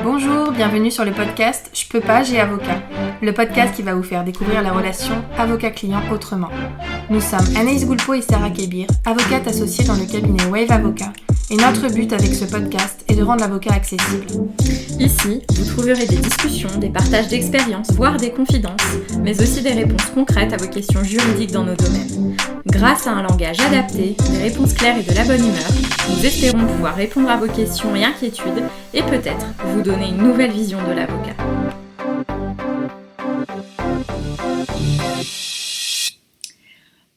Bonjour, bienvenue sur le podcast Je peux pas, j'ai avocat. Le podcast qui va vous faire découvrir la relation avocat-client autrement. Nous sommes Anaïs Goulpeau et Sarah Kébir, avocates associées dans le cabinet Wave Avocat. Et notre but avec ce podcast est de rendre l'avocat accessible. Ici, vous trouverez des discussions, des partages d'expériences, voire des confidences, mais aussi des réponses concrètes à vos questions juridiques dans nos domaines. Grâce à un langage adapté, des réponses claires et de la bonne humeur, nous espérons pouvoir répondre à vos questions et inquiétudes et peut-être vous donner une nouvelle vision de l'avocat.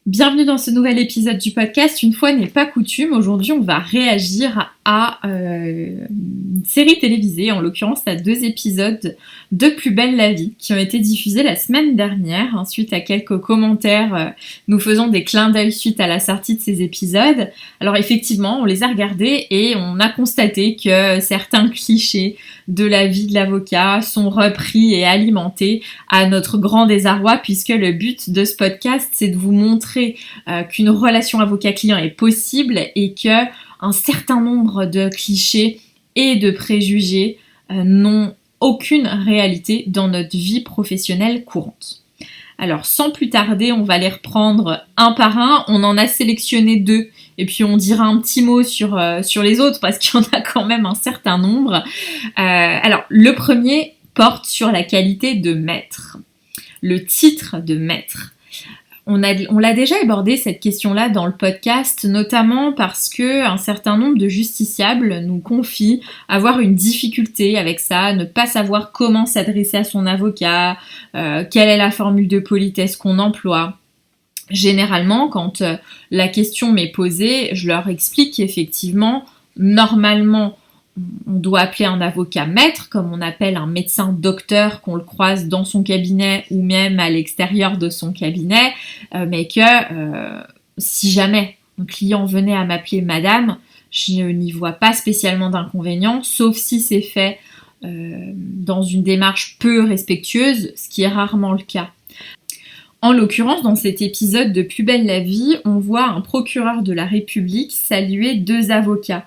Bienvenue dans ce nouvel épisode du podcast. Une fois n'est pas coutume, aujourd'hui on va réagir à une série télévisée, en l'occurrence à 2 épisodes de Plus belle la vie qui ont été diffusés la semaine dernière, suite à quelques commentaires nous faisant des clins d'œil suite à la sortie de ces épisodes. Alors effectivement, on les a regardés et on a constaté que certains clichés de la vie de l'avocat sont repris et alimentés à notre grand désarroi, puisque le but de ce podcast, c'est de vous montrer qu'une relation avocat-client est possible et que un certain nombre de clichés et de préjugés n'ont aucune réalité dans notre vie professionnelle courante. Alors sans plus tarder, on va les reprendre un par un. On en a sélectionné 2 et puis on dira un petit mot sur les autres parce qu'il y en a quand même un certain nombre. Alors le premier porte sur la qualité de maître, le titre de maître. On l'a déjà abordé cette question-là dans le podcast, notamment parce que un certain nombre de justiciables nous confient avoir une difficulté avec ça, ne pas savoir comment s'adresser à son avocat, quelle est la formule de politesse qu'on emploie. Généralement, quand la question m'est posée, je leur explique qu'effectivement, normalement, on doit appeler un avocat maître, comme on appelle un médecin docteur qu'on le croise dans son cabinet ou même à l'extérieur de son cabinet, mais que si jamais un client venait à m'appeler madame, je n'y vois pas spécialement d'inconvénient, sauf si c'est fait dans une démarche peu respectueuse, ce qui est rarement le cas. En l'occurrence, dans cet épisode de Plus belle la vie, on voit un procureur de la République saluer 2 avocats.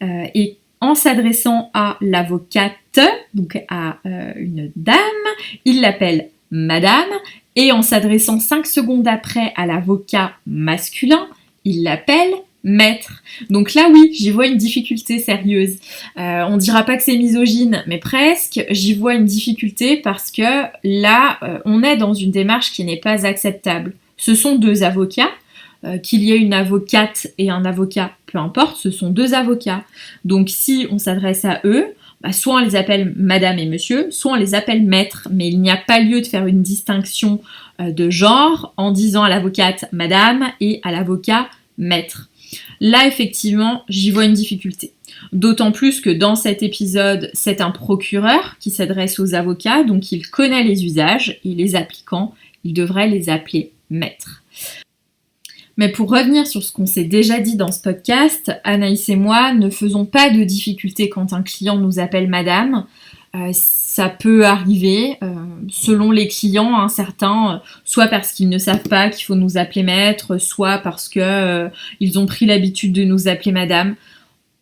Et en s'adressant à l'avocate, donc à une dame, il l'appelle madame, et en s'adressant 5 secondes après à l'avocat masculin, il l'appelle maître. Donc là oui, j'y vois une difficulté sérieuse. On dira pas que c'est misogyne, mais presque. J'y vois une difficulté parce que là, on est dans une démarche qui n'est pas acceptable. Ce sont 2 avocats. Qu'il y ait une avocate et un avocat, peu importe, ce sont 2 avocats. Donc si on s'adresse à eux, soit on les appelle madame et monsieur, soit on les appelle maître, mais il n'y a pas lieu de faire une distinction de genre en disant à l'avocate madame et à l'avocat maître. Là, effectivement, j'y vois une difficulté. D'autant plus que dans cet épisode, c'est un procureur qui s'adresse aux avocats, donc il connaît les usages et les appliquants, il devrait les appeler maîtres. Mais pour revenir sur ce qu'on s'est déjà dit dans ce podcast, Anaïs et moi ne faisons pas de difficultés quand un client nous appelle madame. Ça peut arriver, selon les clients, certains, soit parce qu'ils ne savent pas qu'il faut nous appeler maître, soit parce que ils ont pris l'habitude de nous appeler madame.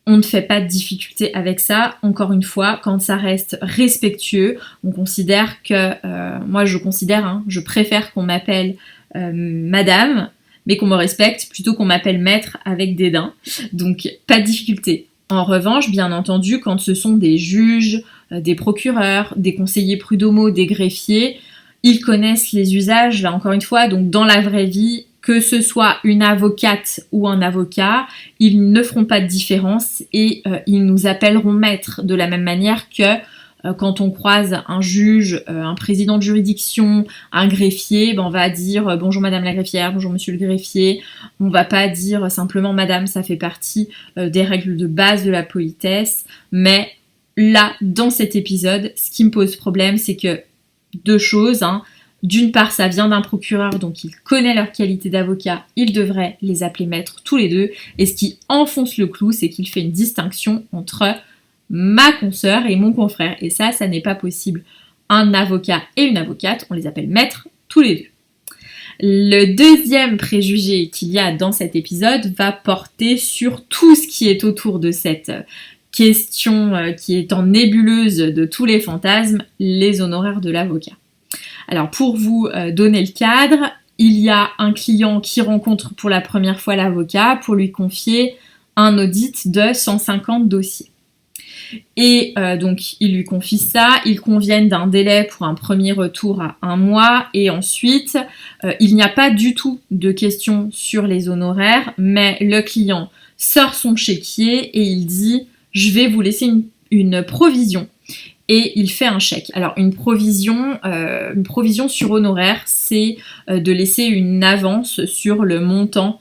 On ne fait pas de difficulté avec ça. Encore une fois, quand ça reste respectueux, on considère que, je préfère qu'on m'appelle madame, mais qu'on me respecte plutôt qu'on m'appelle maître avec dédain. Donc, pas de difficulté. En revanche, bien entendu, quand ce sont des juges, des procureurs, des conseillers prud'homaux, des greffiers, ils connaissent les usages, là encore une fois, donc dans la vraie vie, que ce soit une avocate ou un avocat, ils ne feront pas de différence et ils nous appelleront maître de la même manière que quand on croise un juge, un président de juridiction, un greffier, on va dire bonjour madame la greffière, bonjour monsieur le greffier. On va pas dire simplement madame, ça fait partie des règles de base de la politesse. Mais là, dans cet épisode, ce qui me pose problème, c'est que 2 choses. D'une part, ça vient d'un procureur, donc il connaît leur qualité d'avocat, il devrait les appeler maîtres tous les 2. Et ce qui enfonce le clou, c'est qu'il fait une distinction entre ma consoeur et mon confrère. Et ça n'est pas possible. Un avocat et une avocate, on les appelle maîtres tous les 2. Le deuxième préjugé qu'il y a dans cet épisode va porter sur tout ce qui est autour de cette question qui est en nébuleuse de tous les fantasmes, les honoraires de l'avocat. Alors pour vous donner le cadre, il y a un client qui rencontre pour la première fois l'avocat pour lui confier un audit de 150 dossiers. Et donc il lui confie ça, ils conviennent d'un délai pour un premier retour à 1 mois et ensuite il n'y a pas du tout de questions sur les honoraires, mais le client sort son chéquier et il dit « je vais vous laisser une provision ». Et il fait un chèque. Alors une provision sur honoraires, c'est de laisser une avance sur le montant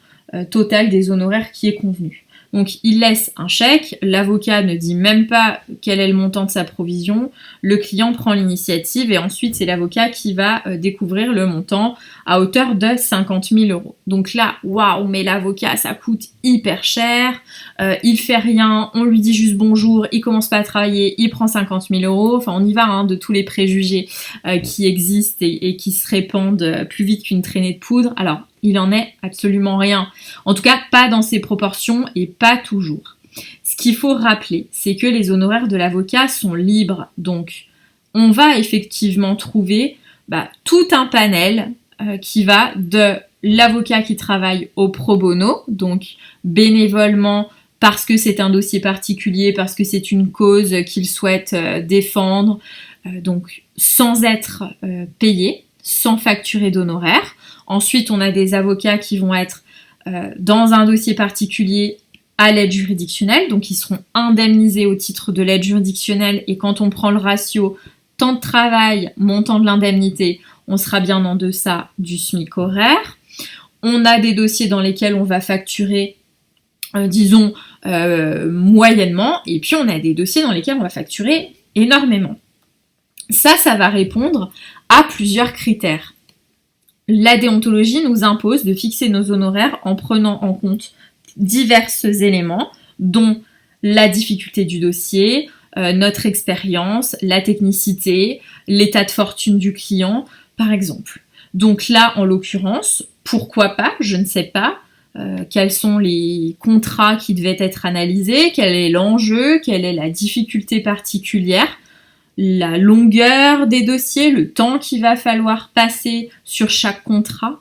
total des honoraires qui est convenu. Donc il laisse un chèque, l'avocat ne dit même pas quel est le montant de sa provision, le client prend l'initiative et ensuite c'est l'avocat qui va découvrir le montant à hauteur de 50 000 euros. Donc là, waouh, mais l'avocat ça coûte hyper cher, il fait rien, on lui dit juste bonjour, il commence pas à travailler, il prend 50 000 euros, enfin on y va de tous les préjugés qui existent et qui se répandent plus vite qu'une traînée de poudre. Alors il en est absolument rien. En tout cas, pas dans ces proportions et pas toujours. Ce qu'il faut rappeler, c'est que les honoraires de l'avocat sont libres. Donc, on va effectivement trouver tout un panel qui va de l'avocat qui travaille au pro bono, donc bénévolement parce que c'est un dossier particulier, parce que c'est une cause qu'il souhaite défendre, donc sans être payé, sans facturer d'honoraires. Ensuite, on a des avocats qui vont être dans un dossier particulier à l'aide juridictionnelle, donc ils seront indemnisés au titre de l'aide juridictionnelle et quand on prend le ratio temps de travail, montant de l'indemnité, on sera bien en deçà du SMIC horaire. On a des dossiers dans lesquels on va facturer, moyennement, et puis on a des dossiers dans lesquels on va facturer énormément. Ça va répondre à plusieurs critères. La déontologie nous impose de fixer nos honoraires en prenant en compte divers éléments, dont la difficulté du dossier, notre expérience, la technicité, l'état de fortune du client, par exemple. Donc là, en l'occurrence, pourquoi pas, je ne sais pas, quels sont les contrats qui devaient être analysés, quel est l'enjeu, quelle est la difficulté particulière, la longueur des dossiers, le temps qu'il va falloir passer sur chaque contrat.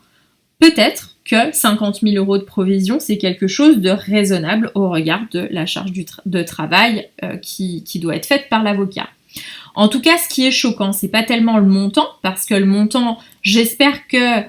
Peut-être que 50 000 euros de provision, c'est quelque chose de raisonnable au regard de la charge de travail qui doit être faite par l'avocat. En tout cas, ce qui est choquant, c'est pas tellement le montant, parce que le montant, j'espère que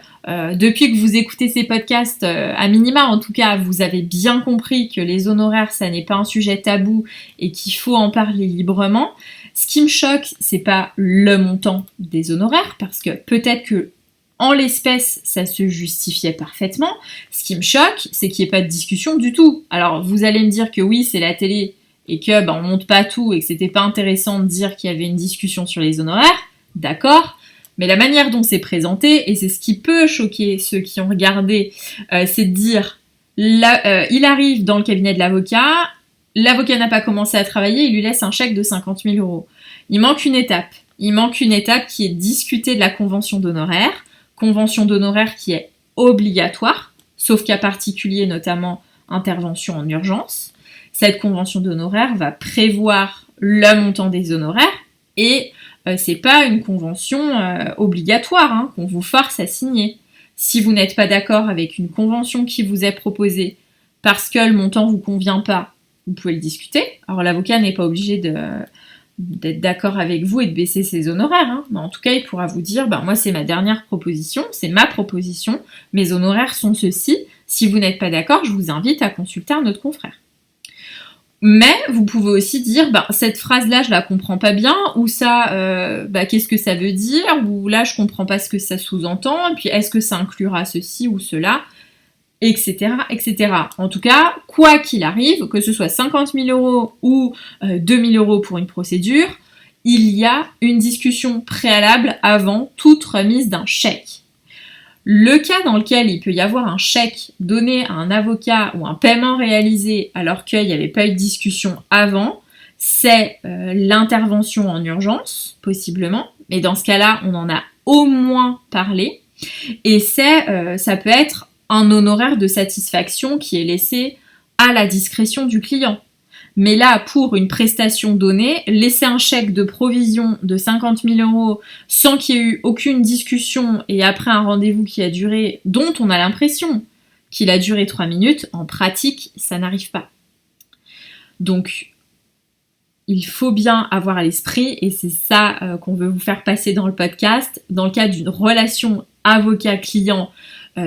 depuis que vous écoutez ces podcasts, à minima en tout cas, vous avez bien compris que les honoraires, ça n'est pas un sujet tabou et qu'il faut en parler librement. Ce qui me choque, c'est pas le montant des honoraires, parce que peut-être que en l'espèce, ça se justifiait parfaitement. Ce qui me choque, c'est qu'il n'y ait pas de discussion du tout. Alors, vous allez me dire que oui, c'est la télé et que on monte pas tout et que c'était pas intéressant de dire qu'il y avait une discussion sur les honoraires. D'accord. Mais la manière dont c'est présenté, et c'est ce qui peut choquer ceux qui ont regardé, c'est de dire, il arrive dans le cabinet de l'avocat n'a pas commencé à travailler, il lui laisse un chèque de 50 000 euros. Il manque une étape. Il manque une étape qui est discuter de la convention d'honoraires qui est obligatoire, sauf cas particulier, notamment intervention en urgence. Cette convention d'honoraires va prévoir le montant des honoraires et c'est pas une convention obligatoire qu'on vous force à signer. Si vous n'êtes pas d'accord avec une convention qui vous est proposée parce que le montant vous convient pas, vous pouvez le discuter. Alors l'avocat n'est pas obligé d'être d'accord avec vous et de baisser ses honoraires. Mais en tout cas, il pourra vous dire, moi c'est ma dernière proposition, c'est ma proposition, mes honoraires sont ceux-ci. Si vous n'êtes pas d'accord, je vous invite à consulter un autre confrère. Mais vous pouvez aussi dire, cette phrase-là, je la comprends pas bien, ou ça, qu'est-ce que ça veut dire, ou là, je comprends pas ce que ça sous-entend, et puis est-ce que ça inclura ceci ou cela, etc., etc. En tout cas, quoi qu'il arrive, que ce soit 50 000 euros ou 2 000 euros pour une procédure, il y a une discussion préalable avant toute remise d'un chèque. Le cas dans lequel il peut y avoir un chèque donné à un avocat ou un paiement réalisé alors qu'il n'y avait pas eu de discussion avant, c'est l'intervention en urgence, possiblement, mais dans ce cas-là, on en a au moins parlé, et ça peut être un honoraire de satisfaction qui est laissé à la discrétion du client. Mais là, pour une prestation donnée, laisser un chèque de provision de 50 000 € sans qu'il y ait eu aucune discussion et après un rendez-vous qui a duré, dont on a l'impression qu'il a duré 3 minutes, en pratique, ça n'arrive pas. Donc, il faut bien avoir à l'esprit, et c'est ça qu'on veut vous faire passer dans le podcast, dans le cadre d'une relation avocat-client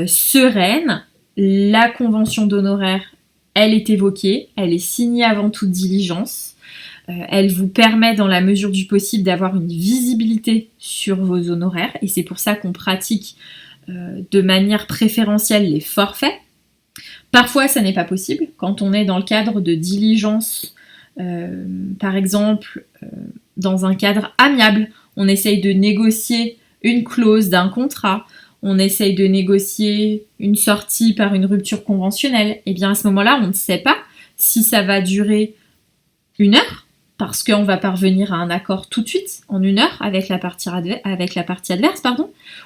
sereine, la convention d'honoraires, elle est évoquée, elle est signée avant toute diligence, elle vous permet dans la mesure du possible d'avoir une visibilité sur vos honoraires, et c'est pour ça qu'on pratique de manière préférentielle les forfaits. Parfois ça n'est pas possible, quand on est dans le cadre de diligence, par exemple dans un cadre amiable, on essaye de négocier une clause d'un contrat, on essaye de négocier une sortie par une rupture conventionnelle, et bien à ce moment-là, on ne sait pas si ça va durer 1 heure, parce qu'on va parvenir à un accord tout de suite, en 1 heure, avec la partie adverse,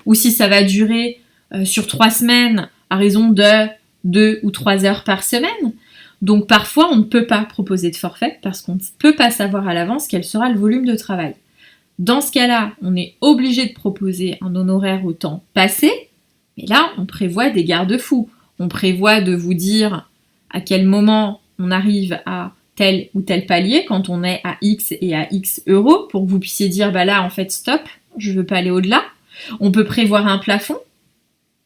ou si ça va durer sur 3 semaines, à raison de 2 ou 3 heures par semaine. Donc parfois, on ne peut pas proposer de forfait, parce qu'on ne peut pas savoir à l'avance quel sera le volume de travail. Dans ce cas-là, on est obligé de proposer un honoraire au temps passé, mais là, on prévoit des garde-fous. On prévoit de vous dire à quel moment on arrive à tel ou tel palier, quand on est à X et à X euros, pour que vous puissiez dire, bah là, en fait, stop, je veux pas aller au-delà. On peut prévoir un plafond.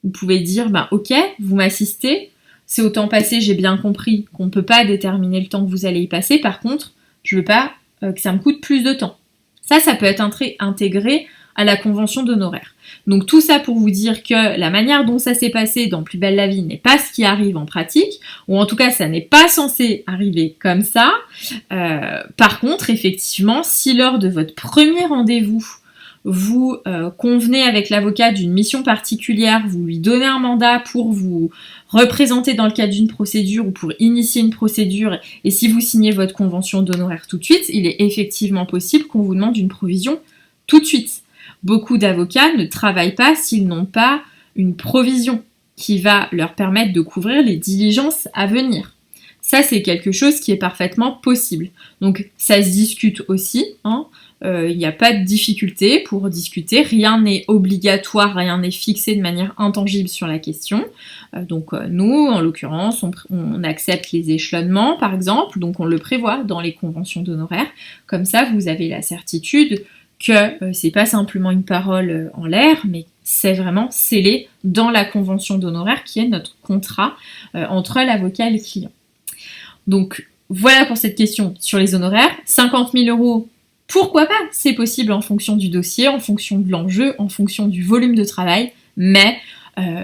Vous pouvez dire, bah ok, vous m'assistez, c'est au temps passé, j'ai bien compris qu'on ne peut pas déterminer le temps que vous allez y passer, par contre, je veux pas que ça me coûte plus de temps. Ça peut être intégré à la convention d'honoraires. Donc tout ça pour vous dire que la manière dont ça s'est passé dans Plus belle la vie n'est pas ce qui arrive en pratique, ou en tout cas ça n'est pas censé arriver comme ça. Par contre, effectivement, si lors de votre premier rendez-vous, vous convenez avec l'avocat d'une mission particulière, vous lui donnez un mandat pour vous représenter dans le cadre d'une procédure ou pour initier une procédure, et si vous signez votre convention d'honoraires tout de suite, il est effectivement possible qu'on vous demande une provision tout de suite. Beaucoup d'avocats ne travaillent pas s'ils n'ont pas une provision qui va leur permettre de couvrir les diligences à venir. Ça, c'est quelque chose qui est parfaitement possible. Donc, ça se discute aussi, hein. Il n'y a pas de difficulté pour discuter, rien n'est obligatoire, rien n'est fixé de manière intangible sur la question. Donc nous, en l'occurrence, on accepte les échelonnements, par exemple, donc on le prévoit dans les conventions d'honoraires. Comme ça, vous avez la certitude que c'est pas simplement une parole en l'air, mais c'est vraiment scellé dans la convention d'honoraires qui est notre contrat entre l'avocat et le client. Donc voilà pour cette question sur les honoraires. 50 000 €, pourquoi pas? C'est possible en fonction du dossier, en fonction de l'enjeu, en fonction du volume de travail, mais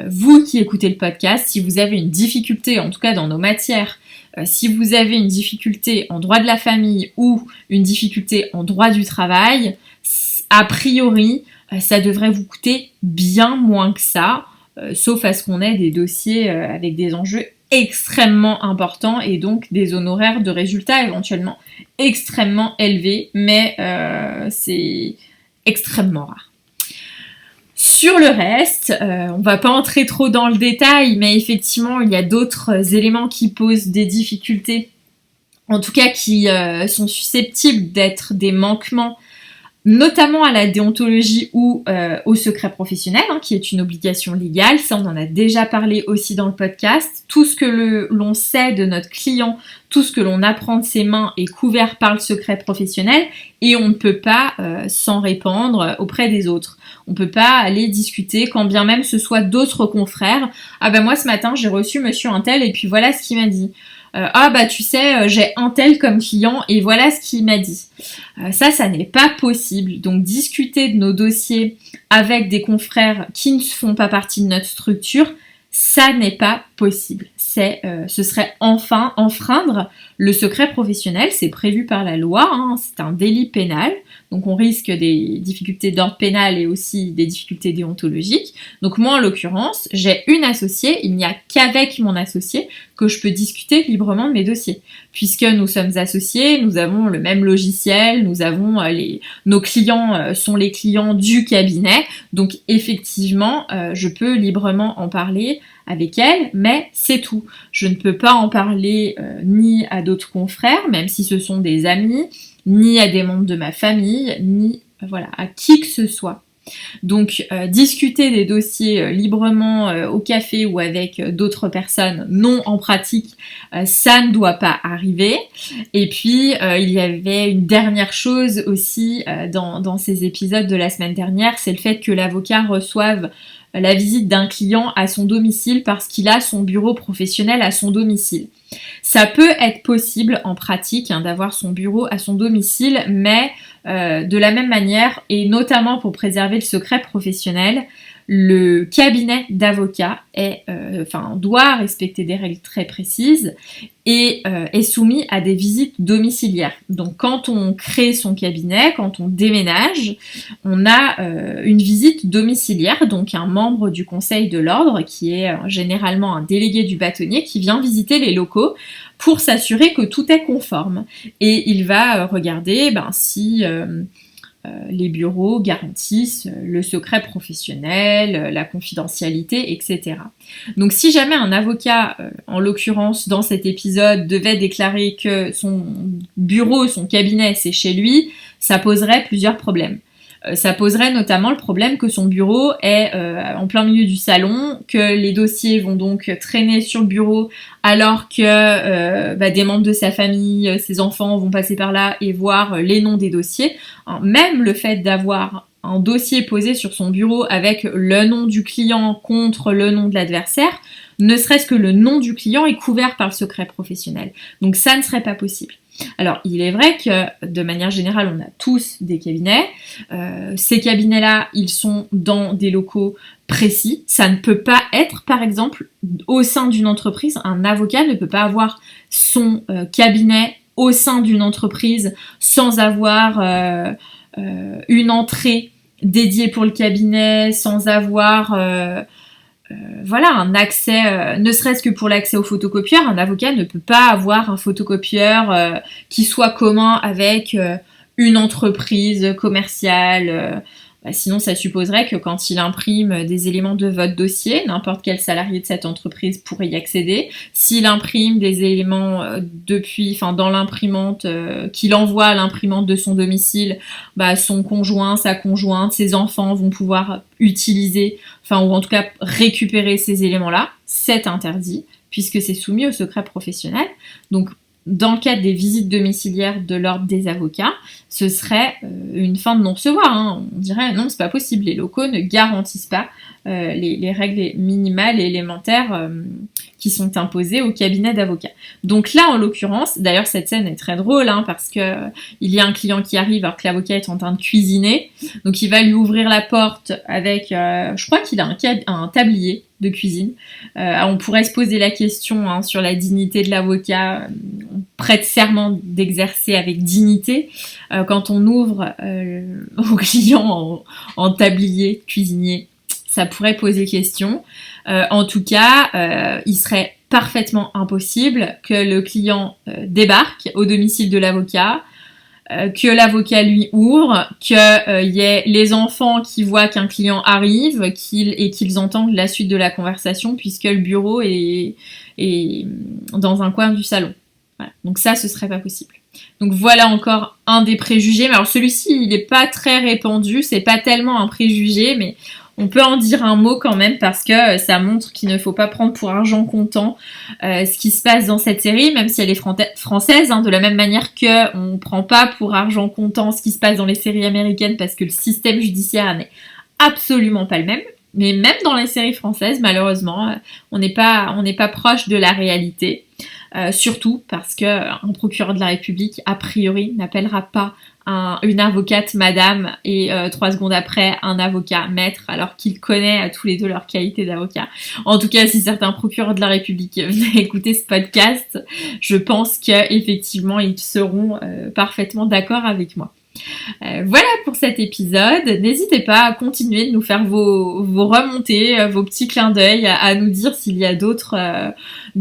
vous qui écoutez le podcast, si vous avez une difficulté, en tout cas dans nos matières, si vous avez une difficulté en droit de la famille ou une difficulté en droit du travail, a priori, ça devrait vous coûter bien moins que ça, sauf à ce qu'on ait des dossiers avec des enjeux extrêmement importants et donc des honoraires de résultats éventuellement extrêmement élevés, mais c'est extrêmement rare. Sur le reste, on va pas entrer trop dans le détail, mais effectivement, il y a d'autres éléments qui posent des difficultés, en tout cas qui sont susceptibles d'être des manquements, notamment à la déontologie ou au secret professionnel, hein, qui est une obligation légale. Ça, on en a déjà parlé aussi dans le podcast. Tout ce que l'on sait de notre client, tout ce que l'on apprend de ses mains est couvert par le secret professionnel et on ne peut pas s'en répandre auprès des autres. On peut pas aller discuter, quand bien même ce soit d'autres confrères. Ah ben moi ce matin j'ai reçu monsieur untel et puis voilà ce qu'il m'a dit. Ah bah tu sais, j'ai un tel comme client et voilà ce qu'il m'a dit. Ça n'est pas possible. Donc discuter de nos dossiers avec des confrères qui ne font pas partie de notre structure, ça n'est pas possible. Ce serait enfin enfreindre le secret professionnel, c'est prévu par la loi, hein, c'est un délit pénal, donc on risque des difficultés d'ordre pénal et aussi des difficultés déontologiques. Donc moi en l'occurrence, j'ai une associée, il n'y a qu'avec mon associée que je peux discuter librement de mes dossiers. Puisque nous sommes associés, nous avons le même logiciel, nous avons nos clients sont les clients du cabinet, donc effectivement, je peux librement en parler avec elle, mais c'est tout. Je ne peux pas en parler ni à d'autres confrères, même si ce sont des amis, ni à des membres de ma famille, ni à qui que ce soit. Donc discuter des dossiers librement au café ou avec d'autres personnes non en pratique, ça ne doit pas arriver. Et puis il y avait une dernière chose aussi dans ces épisodes de la semaine dernière, c'est le fait que l'avocat reçoive la visite d'un client à son domicile parce qu'il a son bureau professionnel à son domicile. Ça peut être possible en pratique d'avoir son bureau à son domicile, mais de la même manière, et notamment pour préserver le secret professionnel, le cabinet d'avocats doit respecter des règles très précises et est soumis à des visites domiciliaires. Donc quand on crée son cabinet, quand on déménage, on a une visite domiciliaire, donc un membre du conseil de l'ordre qui est généralement un délégué du bâtonnier qui vient visiter les locaux pour s'assurer que tout est conforme. Et il va regarder si les bureaux garantissent le secret professionnel, la confidentialité, etc. Donc si jamais un avocat, en l'occurrence dans cet épisode, devait déclarer que son bureau, son cabinet, c'est chez lui, ça poserait plusieurs problèmes. Ça poserait notamment le problème que son bureau est en plein milieu du salon, que les dossiers vont donc traîner sur le bureau alors que des membres de sa famille, ses enfants vont passer par là et voir les noms des dossiers. Même le fait d'avoir un dossier posé sur son bureau avec le nom du client contre le nom de l'adversaire, ne serait-ce que le nom du client est couvert par le secret professionnel. Donc ça ne serait pas possible. Alors, il est vrai que, de manière générale, on a tous des cabinets. Ces cabinets-là, ils sont dans des locaux précis. Ça ne peut pas être, par exemple, au sein d'une entreprise. Un avocat ne peut pas avoir son cabinet au sein d'une entreprise sans avoir une entrée dédiée pour le cabinet, sans avoir... un accès, ne serait-ce que pour l'accès au photocopieur, un avocat ne peut pas avoir un photocopieur qui soit commun avec une entreprise commerciale. Sinon, ça supposerait que quand il imprime des éléments de votre dossier, n'importe quel salarié de cette entreprise pourrait y accéder. S'il imprime des éléments dans l'imprimante, qu'il envoie à l'imprimante de son domicile, son conjoint, sa conjointe, ses enfants vont pouvoir utiliser, ou en tout cas récupérer ces éléments-là. C'est interdit, puisque c'est soumis au secret professionnel. Donc, dans le cadre des visites domiciliaires de l'ordre des avocats, ce serait une fin de non-recevoir. On dirait non, c'est pas possible. Les locaux ne garantissent pas les règles minimales et élémentaires qui sont imposées au cabinet d'avocats. Donc là, en l'occurrence, d'ailleurs cette scène est très drôle parce que il y a un client qui arrive alors que l'avocat est en train de cuisiner. Donc il va lui ouvrir la porte avec, je crois qu'il a un tablier de cuisine. On pourrait se poser la question sur la dignité de l'avocat. On prête serment d'exercer avec dignité. Quand on ouvre au client en tablier cuisinier, ça pourrait poser question. En tout cas, il serait parfaitement impossible que le client débarque au domicile de l'avocat, que l'avocat lui ouvre, qu'il y ait les enfants qui voient qu'un client arrive et qu'ils entendent la suite de la conversation puisque le bureau est dans un coin du salon. Voilà. Donc ça, ce serait pas possible. Donc voilà encore un des préjugés. Mais alors celui-ci, il n'est pas très répandu, c'est pas tellement un préjugé, mais on peut en dire un mot quand même parce que ça montre qu'il ne faut pas prendre pour argent comptant ce qui se passe dans cette série, même si elle est française, de la même manière qu'on ne prend pas pour argent comptant ce qui se passe dans les séries américaines parce que le système judiciaire n'est absolument pas le même. Mais même dans les séries françaises, malheureusement, on n'est pas proche de la réalité. Surtout parce qu'un procureur de la République, a priori, n'appellera pas une avocate madame et 3 secondes après un avocat maître alors qu'il connaît à tous les deux leur qualité d'avocat. En tout cas, si certains procureurs de la République venaient écouter ce podcast, je pense qu'effectivement ils seront parfaitement d'accord avec moi. Voilà pour cet épisode. N'hésitez pas à continuer de nous faire vos remontées, vos petits clins d'œil, à nous dire s'il y a d'autres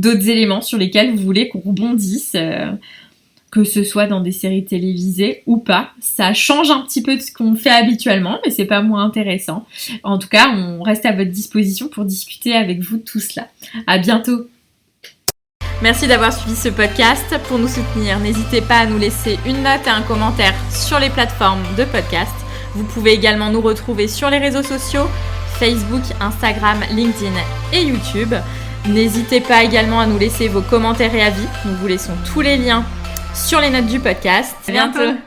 éléments sur lesquels vous voulez qu'on rebondisse, que ce soit dans des séries télévisées ou pas. Ça change un petit peu de ce qu'on fait habituellement, mais c'est pas moins intéressant. En tout cas, on reste à votre disposition pour discuter avec vous de tout cela. À bientôt. Merci d'avoir suivi ce podcast. Pour nous soutenir, n'hésitez pas à nous laisser une note et un commentaire sur les plateformes de podcast. Vous pouvez également nous retrouver sur les réseaux sociaux, Facebook, Instagram, LinkedIn et YouTube. N'hésitez pas également à nous laisser vos commentaires et avis. Nous vous laissons tous les liens sur les notes du podcast. À bientôt.